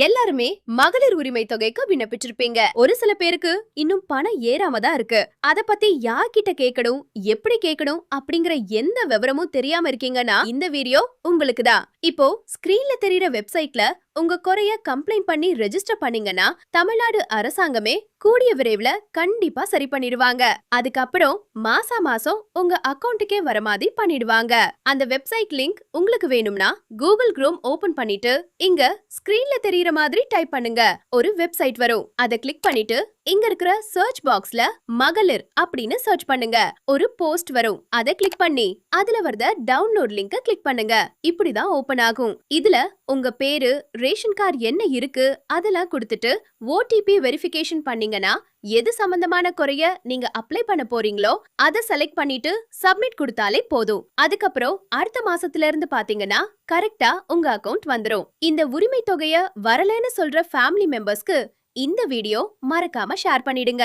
எல்லாருமே மகளிர் உரிமை தொகைக்கு விண்ணப்பிச்சிருப்பீங்க. ஒரு சில பேருக்கு இன்னும் பணம் ஏறாம தான் இருக்கு. அத பத்தி யார்கிட்ட கேட்கணும், எப்படி கேட்கணும் அப்படிங்கிற எந்த விவரமும் தெரியாம இருக்கீங்கன்னா இந்த வீடியோ உங்களுக்கு தான். இப்போ ஸ்கிரீன்ல தெரியுற வெப்சைட்ல உங்க குறைய கம்ப்ளைண்ட் பண்ணி ரெஜிஸ்டர் பண்ணீங்கன்னா தமிழ்நாடு அரசாங்கமே கூடிய விரைவுல கண்டிப்பா சரி பண்ணிடுவாங்க. அதுக்கப்புறம் மாசம் உங்க அக்கவுண்ட்டுக்கே வர மாதிரி பண்ணிடுவாங்க. அந்த வெப்சைட் லிங்க் உங்களுக்கு வேணும்னா கூகுள் குரோம் ஓபன் பண்ணிட்டு இங்க ஸ்கிரீன்ல தெரியுற மாதிரி டைப் பண்ணுங்க. ஒரு வெப்சைட் வரும். அதை கிளிக் பண்ணிட்டு இங்க இருக்கிற சர்ச் பாக்ஸ்ல மகளிர் அப்படின்னு சர்ச் பண்ணுங்க. ஒரு போஸ்ட் வரும். அதை கிளிக் பண்ணி அதுல வரத டவுன்லோட் லிங்கை கிளிக் பண்ணுங்க. இப்படிதான் ஓபன் ஆகும். இதுல உங்க பேரு, ரேஷன் கார்டு என்ன இருக்கு அதெல்லாம் கொடுத்துட்டு ஓடிபி வெரிஃபிகேஷன் பண்ணீங்கன்னா எது சம்பந்தமான குறைய நீங்க அப்ளை பண்ண போறீங்களோ அதை செலக்ட் பண்ணிட்டு சப்மிட் கொடுத்தாலே போதும். அதுக்கப்புறம் அடுத்த மாசத்துல இருந்து பாத்தீங்கன்னா கரெக்டா உங்க அக்கவுண்ட் வந்துரும். இந்த உரிமை தொகைய வரலன்னு சொல்ற ஃபேமிலி மெம்பர்ஸ்க்கு இந்த வீடியோ மறக்காம ஷேர் பண்ணிடுங்க.